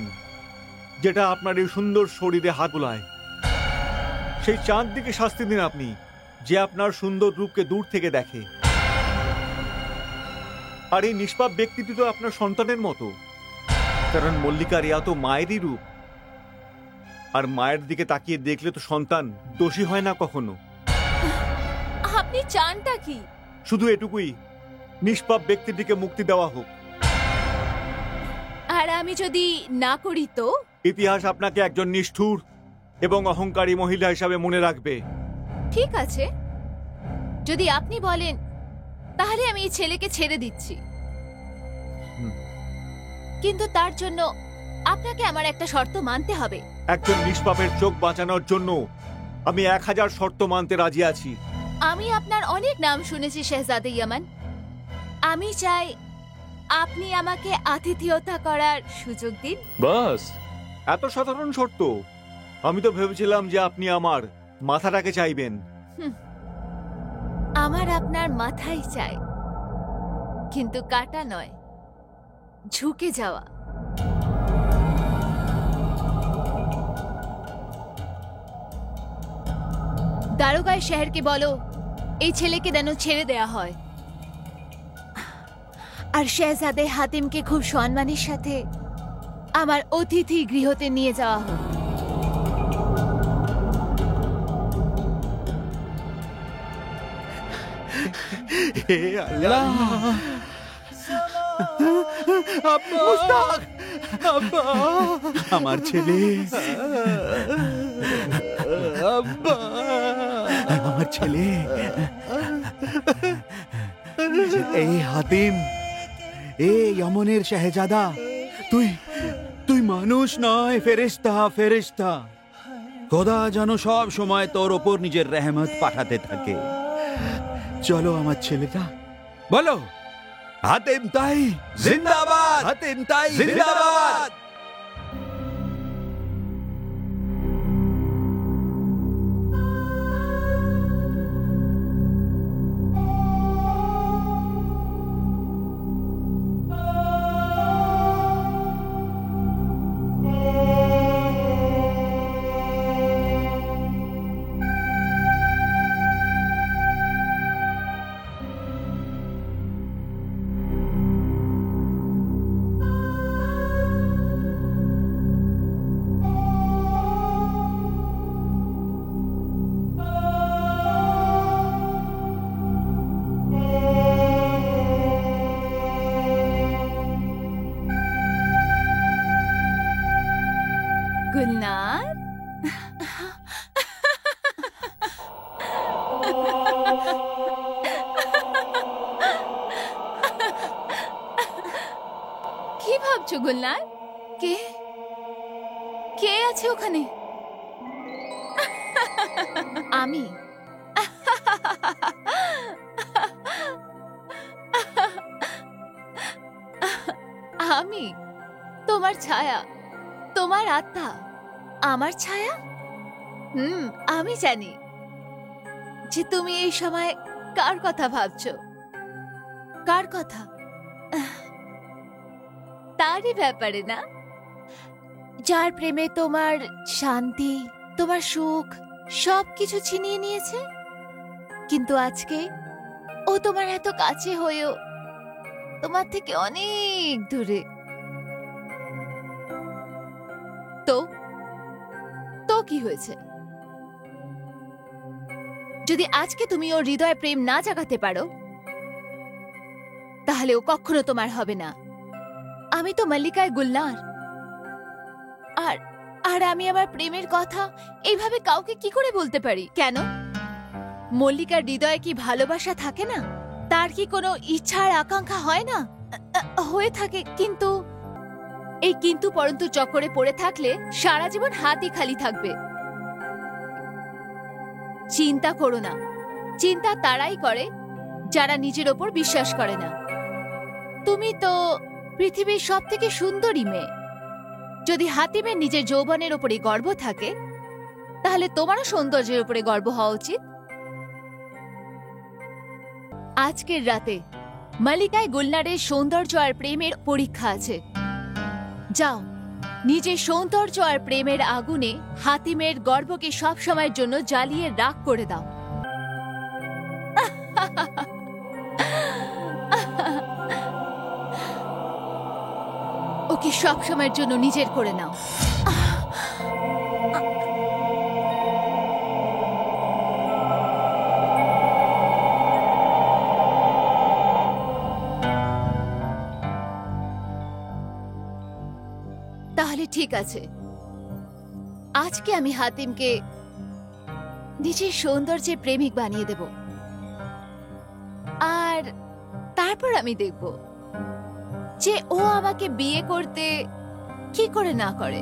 যেটা আপনার এই সুন্দর শরীরে হাত বুলায়। সেই চাঁদকে শাস্তি দিন আপনি, যে আপনার সুন্দর রূপকে দূর থেকে দেখে। আর এই নিষ্পাপ ব্যক্তিটি তো আপনার সন্তানের মতো, কারণ মল্লিকা রিয়া তো মায়েরই রূপ। আর মায়ের দিকে তাকিয়ে দেখলে তো সন্তান দোষী হয় না কখনো। আপনি চানটা কি? শুধু এটুকুই, নিষ্পাপ ব্যক্তিটিকে মুক্তি দেওয়া হোক। আর আমি যদি না করি তো? ইতিহাস আপনাকে একজন নিষ্ঠুর এবং অহংকারী মহিলা হিসাবে মনে রাখবে। ঠিক আছে, যদি আপনি বলেন তাহলে আমি এই ছেলেকে ছেড়ে দিচ্ছি। কিন্তু তার জন্য আপনাকে আমার একটা শর্ত মানতে হবে। একজন নিষ্পাপের চোখ বাঁচানোর জন্য আমি 1000 শর্ত মানতে রাজি আছি। আমি আপনার অনেক নাম শুনেছি শেহজাদে ইয়ামান। আমি চাই আপনি আমাকে আতিথেয়তা করার সুযোগ দিন। বাস এত সাধারণ শর্ত? আমি তো ভেবেছিলাম যে আপনি আমার মাথাটাকে চাইবেন। আমার আপনার মাথাই চাই, কিন্তু কাটা নয়, ঝুঁকে যাওয়া। দারোগায় শহরকে বলো এই ছেলেকে যেন ছেড়ে দেয়া হয়, আর শেহজাদে হাতিমকে খুব সম্মানের সাথে আমার অতিথি গৃহতে নিয়ে যাওয়া হোক। হে আল্লাহ, আব্বা, মুস্তাক, আব্বা, আমার ছেলে, আব্বা, আমার ছেলে। এই হাতিম, এই ইয়মনের শাহজাদা, তুই মানুষ নয়, ফেরেশতা, ফেরেশতা। খোদা যেন সব সময় তোর ওপর নিজের রহমত পাঠাতে থাকে। চলো আমার ছেলেটা, বলো হাতিম তাই জিন্দাবাদ, হাতিম তাই জিন্দাবাদ। গুলনার, কি ভাবছো গুলনার? কে কে আছে ওখানে? আমি। আমি তোমার ছায়া, তোমার আত্মা। আমার ছায়া? আমি জানি যে তুমি এই সময় কার কথা ভাবছো। কার কথা? তারই ব্যাপারে না, যার প্রেমে তোমার শান্তি, তোমার সুখ সবকিছু ছিনিয়ে নিয়েছে, কিন্তু আজকে ও তোমার এত কাছে হয়েও তোমার থেকে অনেক দূরে। তো তো কি হয়েছে? যদি আজকে তুমি ওর হৃদয়ে প্রেম না জাগাতে পারো, তাহলে ও কখনো তোমার হবে না। আমি তো মল্লিকায় গুলনার, আর আর আমি আমার প্রেমের কথা এইভাবে কাউকে কি করে বলতে পারি? কেন? মল্লিকার হৃদয়ে কি ভালোবাসা থাকে না? তার কি কোনো ইচ্ছা আর আকাঙ্ক্ষা হয় না? হয়ে থাকে, কিন্তু এই কিন্তু পরন্তু চক্করে পড়ে থাকলে সারা জীবন হাতই খালি থাকবে। চিন্তা করো না। চিন্তা তারাই করে যারা নিজের ওপর বিশ্বাস করে না। তুমি তো পৃথিবীর সব থেকে সুন্দরী মেয়ে। যদি হাতিমের নিজের যৌবনের ওপরে গর্ব থাকে, তাহলে তোমারও সৌন্দর্যের উপরে গর্ব হওয়া উচিত। আজকের রাতে মল্লিকায় গুলনারের সৌন্দর্য আর প্রেমের পরীক্ষা আছে। যাও, নিজের সৌন্দর্য আর প্রেমের আগুনে হাতিমের গর্বকে সব সময়ের জন্য জ্বালিয়ে রাগ করে দাও। ওকে সব সময়ের জন্য নিজের করে নাও। তাহলে ঠিক আছে, আজকে আমি হাতিমকে নিজের সৌন্দর্যে প্রেমিক বানিয়ে দেব, আর তারপর আমি দেখব যে ও আমাকে বিয়ে করতে কি করে না করে।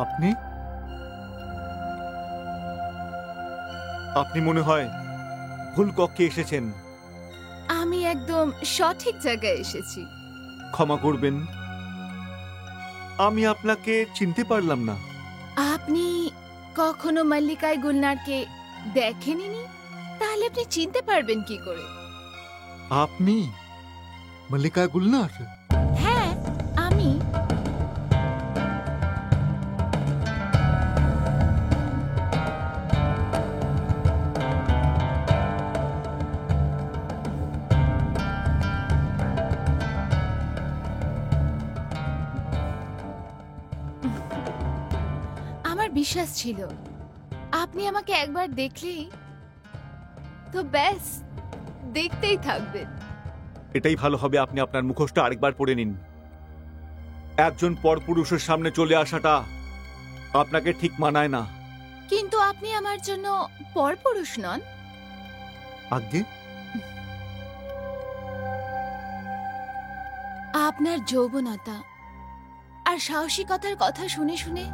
আপনি আপনি মনে হয় ভুল কক্ষে এসেছেন। আমি একদম সঠিক জায়গায় এসেছি। ক্ষমা করবেন, আমি আপনাকে চিনতে পারলাম না। আপনি কখনো মল্লিকায় গুলনারকে দেখেননি, তাহলে আপনি চিনতে পারবেন কি করে? আপনি মল্লিকা গুলনার? হ্যাঁ, আমি। আমার বিশ্বাস ছিল আপনি আমাকে একবার দেখলেই তো ব্যাস দেখতেই থাকবেন। এটাই ভালো হবে, আপনি আপনার মুখোশটা আরেকবার পরে নিন। একজন পরপুরুষের সামনে চলে আসাটা আপনাকে ঠিক মানায় না। কিন্তু আপনি আমার জন্য পরপুরুষ নন। আজ্ঞে? আপনার যৌবনতা আর সাহসিকতার কথা শুনে শুনে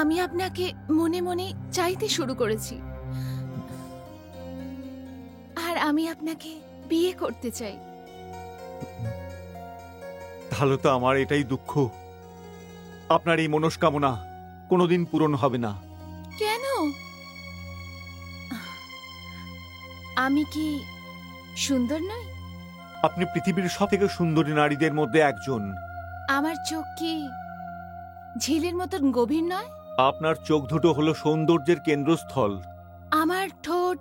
আমি আপনাকে মনে মনে চাইতে শুরু করেছি, আর আমি আপনাকে বিয়ে করতে চাই। তাহলে তো আমার এটাই দুঃখ, আপনার এই মনস্কামনা কোনোদিন পূরণ হবে না। কেন? আমি কি সুন্দর নই? আপনি পৃথিবীর সব থেকে সুন্দরী নারীদের মধ্যে একজন। আমার চোখ কি ঝিলের মতন গভীর নয়? আপনার চোখ দুটো হলো সৌন্দর্যের কেন্দ্রস্থল। আমার ঠোঁট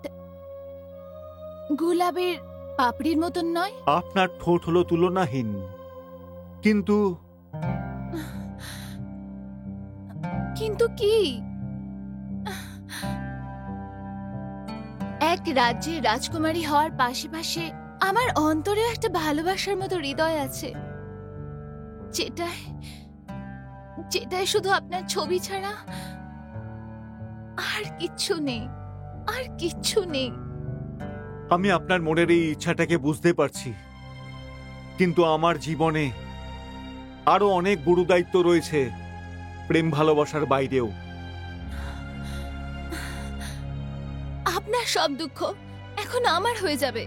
গোলাপের পাপড়ির মতন নয়? আপনার ঠোঁট হলো তুলনাহীন। কিন্তু কিন্তু কি? এক রাজ্যের রাজকুমারী হওয়ার পাশে আমার অন্তরে একটা ভালোবাসার মতো হৃদয় আছে, যেটায় শুধু আপনার ছবি ছাড়া আর কিচ্ছু নেই, আর কিচ্ছু নেই। আমি আপনার মনের এই ইচ্ছাটাকে বুঝতে পারছি, কিন্তু আমার জীবনে আরো অনেক বড় দায়িত্ব রয়েছে, প্রেম ভালোবাসার বাইরেও। আপনার সব দুঃখ এখন আমার হয়ে যাবে।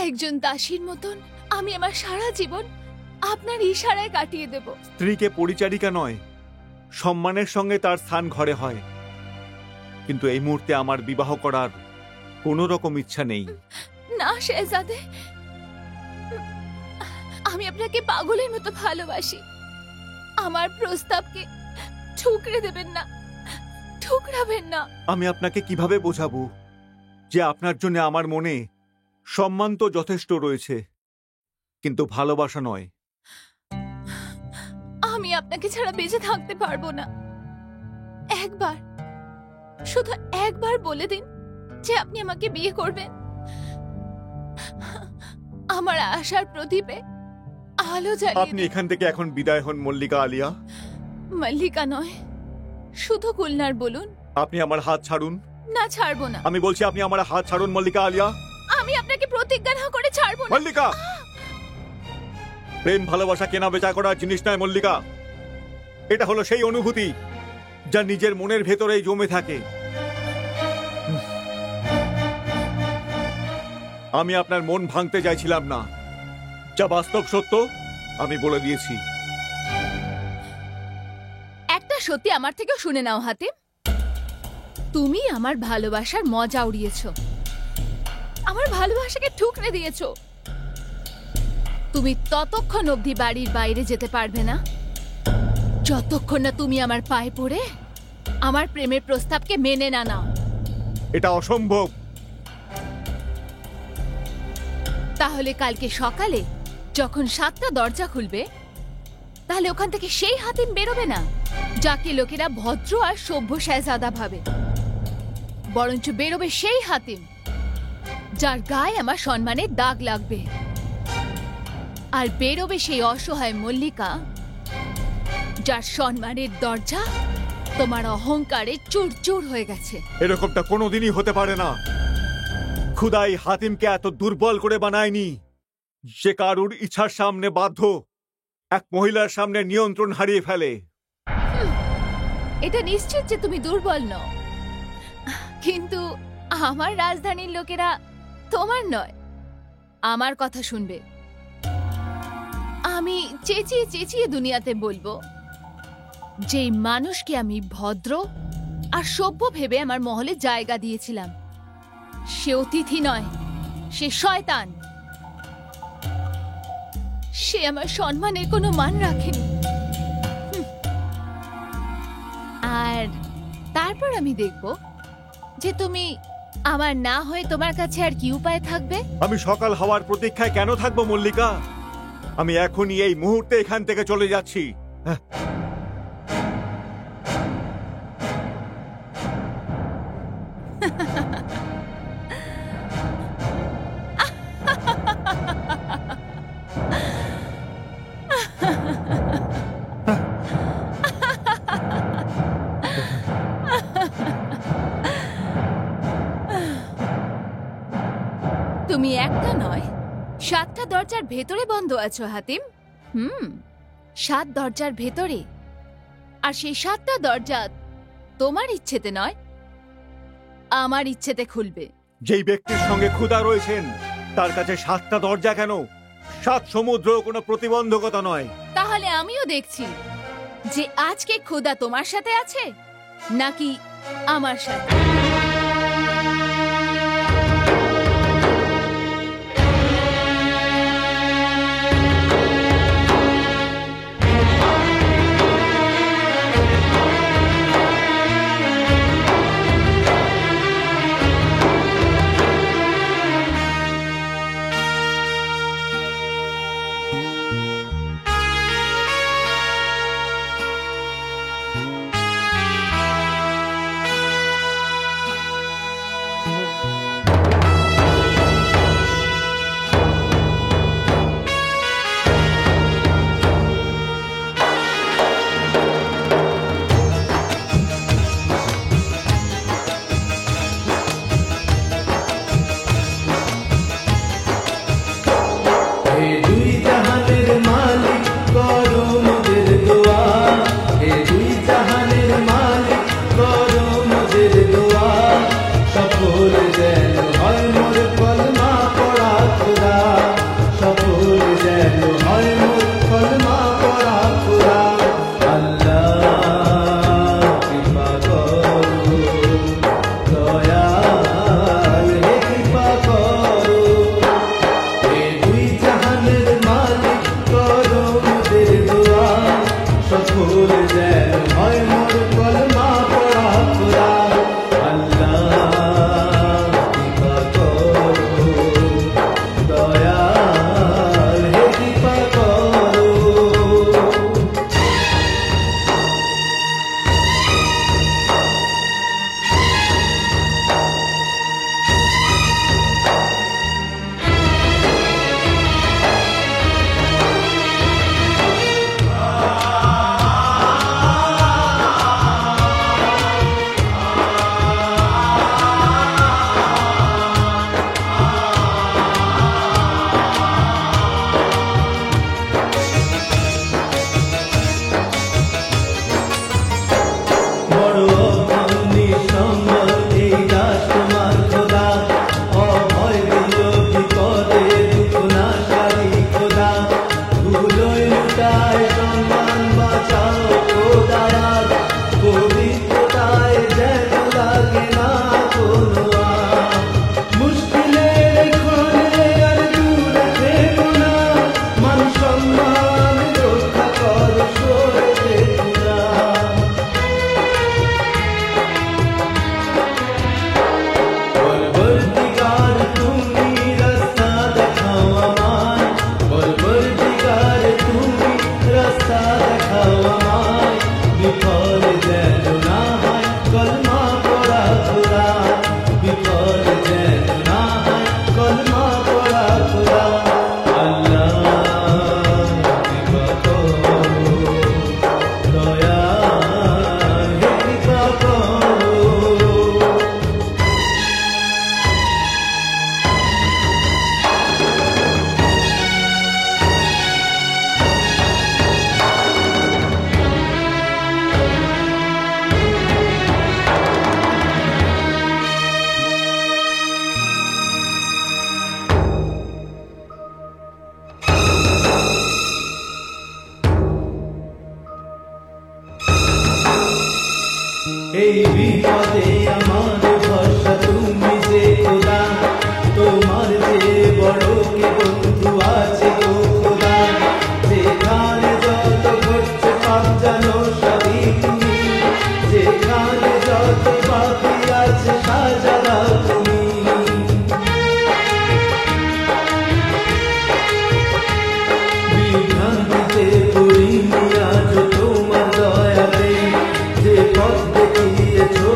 একজন দাসীর মতন আমি আমার সারা জীবন আপনার ইশারায় কাটিয়ে দেব। স্ত্রীকে পরিচারিকা নয়, সম্মানের সঙ্গে তার স্থান ঘরে হয়, কিন্তু এই মুহূর্তে আমার বিবাহ করার কোনো রকম ইচ্ছা নেই। না শেহজাদে, আমি আপনাকে পাগলের মতো ভালোবাসি। আমার প্রস্তাবকে ঠুকরে দেবেন না, ঠুকরাবেন না। আমি আপনাকে কিভাবে বোঝাবো যে আপনার জন্য আমার মনে সম্মান তো যথেষ্ট রয়েছে, কিন্তু ভালোবাসা নয়। আমি আপনাকে ছাড়া বেঁচে থাকতে পারবো না। একবার, শুধু একবার বলে দিন যে আপনি আমাকে বিয়ে করবেন। আমার আশার প্রদীপে আলো আপনি জ্বালিয়ে। এখান থেকে এখন বিদায় হন মল্লিকা আলিয়া। মল্লিকা নয়, শুধু গুলনার বলুন। আপনি আমার হাত ছাড়ুন। না, ছাড়বো না। আমি বলছি আপনি আমার হাত ছাড়ুন মল্লিকা আলিয়া। আমি আপনাকে প্রতিজ্ঞা না করে ছাড়বো না। মল্লিকা, প্রেম ভালোবাসা কেনা বেচা করার জিনিস নয় মল্লিকা। এটা হলো সেই অনুভূতি যা নিজের মনের ভেতরেই জমে থাকে। আমি আপনার মন ভাঙতে চাইছিলাম না, যা বাস্তব সত্য আমি বলে দিয়েছি। একটা সত্যি আমার থেকেও শুনে নাও হাতিম, তুমি আমার ভালোবাসার মজা উড়িয়েছো, আমার ভালোবাসাকে ঠুকরে দিয়েছো। তুমি ততক্ষণ অবধি বাড়ির বাইরে যেতে পারবে না যতক্ষণ না তুমি আমার পায়ে পড়ে আমার প্রেমের প্রস্তাবকে মেনে না নাও। এটা অসম্ভব। তাহলে কালকে সকালে যখন 7টা দরজা খুলবে, তাহলে ওখান থেকে সেই হাতিম বেরোবে না যাকে লোকেরা ভদ্র আর সভ্য শেহজাদা ভাবে, বরঞ্চ বেরোবে সেই হাতিম যার গায়ে আমার সম্মানের দাগ লাগবে। আর বেরোবে সেই অসহায় মল্লিকা যার সম্মানের দরজা তোমার অহংকারে চুরচুর হয়ে গেছে। এরকমটা কোনোদিনই হতে পারে না। খুদাই হাতিমকে এত দুর্বল করে বানায়নি যে কারুর ইচ্ছার সামনে বাধ্য এক মহিলার সামনে নিয়ন্ত্রণ হারিয়ে ফেলে। এটা নিশ্চিত যে তুমি দুর্বল নও, কিন্তু আমার রাজধানীর লোকেরা তোমার নয়, আমার কথা শুনবে। আমি চেঁচিয়ে চেঁচিয়ে দুনিয়াতে বলবো যে মানুষকে আমি ভদ্র আর সভ্য ভেবে আমার মহলে জায়গা দিয়েছিলাম, সে অতিথি নয়, সে শয়তান। সে আমার সম্মানের কোনো মান রাখেনি। আর তারপর আমি দেখব যে তুমি আমার না হয়ে তোমার কাছে আর কি উপায় থাকবে। আমি সকাল হওয়ার প্রতীক্ষায় কেন থাকবো মল্লিকা? আমি এখনই এই মুহূর্তে এখান থেকে চলে যাচ্ছি। তুমি একটা নয়, 7টা দরজার ভেতরে বন্ধ আছো হাতিম। 7 দরজার ভেতরে, আর সেই 7টা দরজা তোমার ইচ্ছেতে নয়, আমার ইচ্ছেতে খুলবে। যেই ব্যক্তির সঙ্গে ক্ষুধা রয়েছেন তার কাছে 7টা দরজা কেন? 7 সমুদ্র কোনো প্রতিবন্ধকতা নয়। তাহলে আমিও দেখছি যে আজকে খোদা তোমার সাথে আছে নাকি আমার সাথে? এই বিপদে আমার ভরসা তুমি যে খোদা, তোমার যে বড় কে বন্ধু আছে গো খোদা। যেখানে যত ঘটছে পাপ জানো সবই তুমি, যেখানে যত পাপি আছে সাজা তুমি। বিভ্রান্তিতে পড়িনি আজ তোমার দয়াতে, যে পথ দেখিয়েছো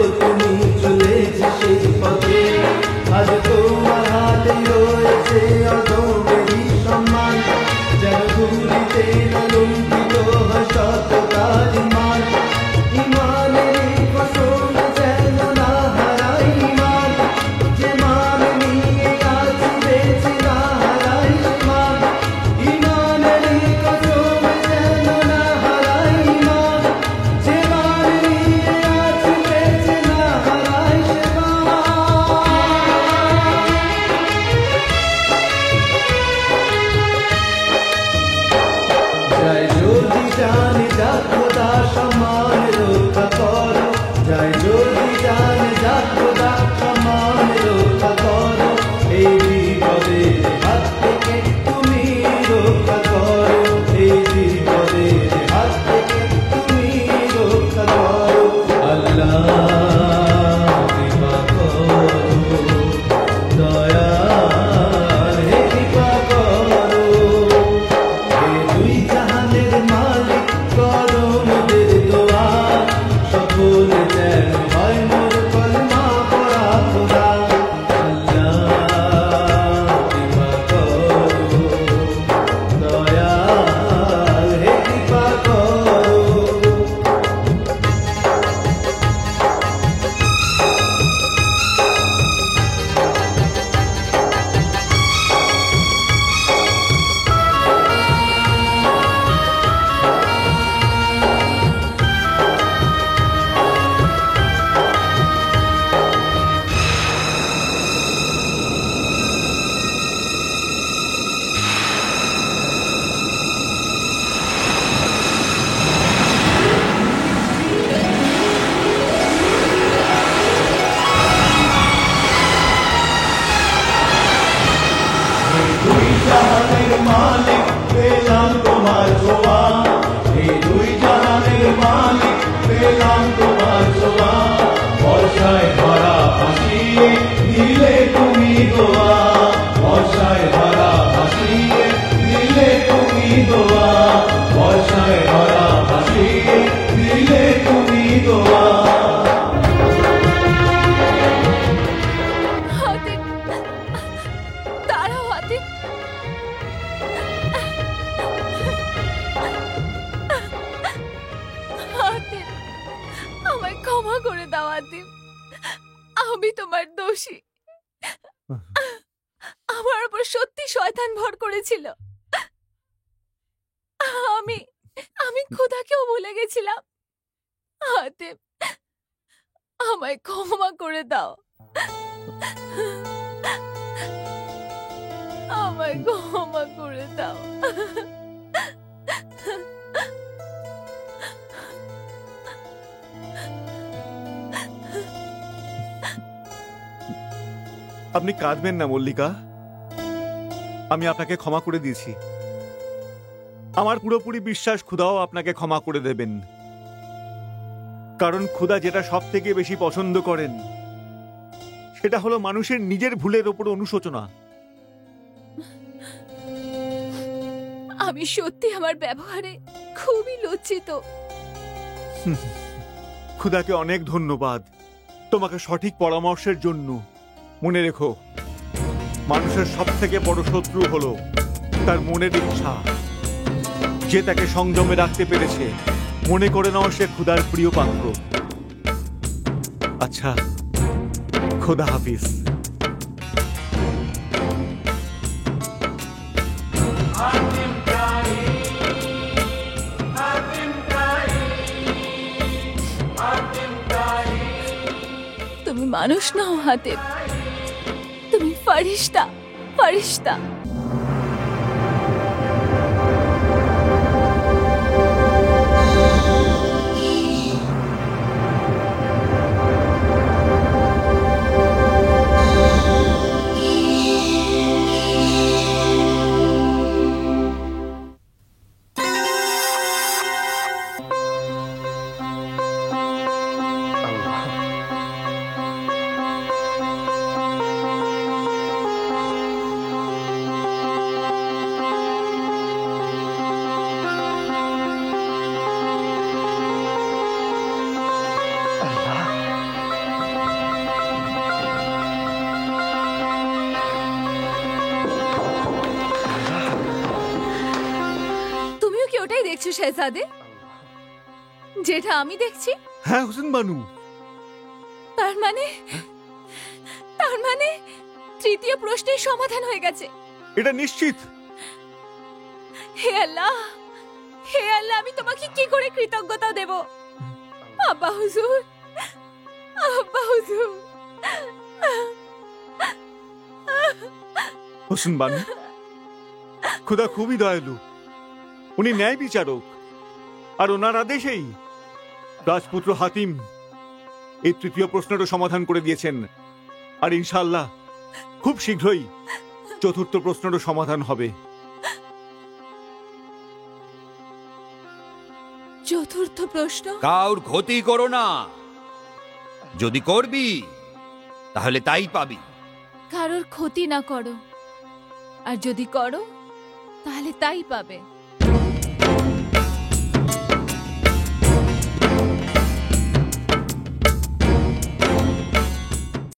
যায় যদি জানে যা খোদা সম্মান রক্ষা করো, যায় যদি জানে যা খোদা সম্মান রক্ষা করো, এই বিপদের হাত থেকে তুমি রক্ষা করো, এই বিপদের হাত থেকে তুমি রক্ষা করো। আল্লাহ কৃপা করো, দয়াল হে কৃপা করো, হে দুই জাহানের মালিক করো মোদের দোয়া, সকল যেন হয় মোর কলমা পড়া খোদা। আল্লাহ কৃপা করো, দয়াল হে কৃপা করো। দুই জাহানের মালিক পেলাম তোমার ছোঁয়া, এই দুই জাহানের মালিক পেলাম তোমার ছোঁয়া, বর্ষায় ভরা ভাসিয়ে দিলে তুমি দোয়া, বর্ষায় ভরা ভাসিয়ে দিলে তুমি দোয়া, বর্ষায় ভরা ভাসিয়ে দিলে তুমি দোয়া। হাতে দাঁড়াও, হাতে হাতে আমায় ক্ষমা করে দাও আতিফ, আমি তোমার দোষী। আমার উপর সত্যি শয়তান ভর করেছিল। আমি আমি খোদাকেও ভুলে গেছিলাম। আতিফ, আমায় ক্ষমা করে দাও, আমায় ক্ষমা করে দাও। আপনি কাঁদবেন না মল্লিকা, আমি আপনাকে ক্ষমা করে দিয়েছি। আমার পুরোপুরি বিশ্বাস খুদাও আপনাকে ক্ষমা করে দেবেন, কারণ খুদা যেটা সব থেকে বেশি পছন্দ করেন সেটা হলো মানুষের নিজের ভুলের ওপর অনুশোচনা। আমি সত্যি আমার ব্যবহারে খুবই লজ্জিত। খুদাকে অনেক ধন্যবাদ তোমাকে সঠিক পরামর্শের জন্য। মনে রেখো, মানুষের সব থেকে বড় শত্রু হলো তার মনের ইচ্ছা। যে তাকে সংযমে রাখতে পেরেছে মনে করে নাও সে খুদার প্রিয় পাত্র। আচ্ছা, খোদা হাফিজ। তুমি মানুষ নও হাতে, তুমি ফারিস্তা, ফারিস্তা। দেখছো শেহজাদে, যেটা আমি দেখছি? হ্যাঁ হোসেন বানু। তার মানে তৃতীয় প্রশ্নের সমাধান হয়ে গেছে। এটা নিশ্চিত। হে আল্লাহ, হে আল্লাহ, আমি তোমাকে কি করে কৃতজ্ঞতা দেব? আব্বা হুজুর, আব্বা হুজুর। হোসেন বানু, খুদা খুবই দয়ালু। উনি ন্যায় বিচারক, আর ওনার আদেশেই রাজপুত্র হাতিম এই তৃতীয় প্রশ্নেরও সমাধান করে দিয়েছেন। আর ইনশাআল্লাহ খুব শীঘ্রই চতুর্থ প্রশ্নেরও সমাধান হবে। চতুর্থ প্রশ্ন? কাউর ক্ষতি করো না, যদি করবি তাহলে তাই পাবি। কারোর ক্ষতি না করো, আর যদি করো তাহলে তাই পাবে।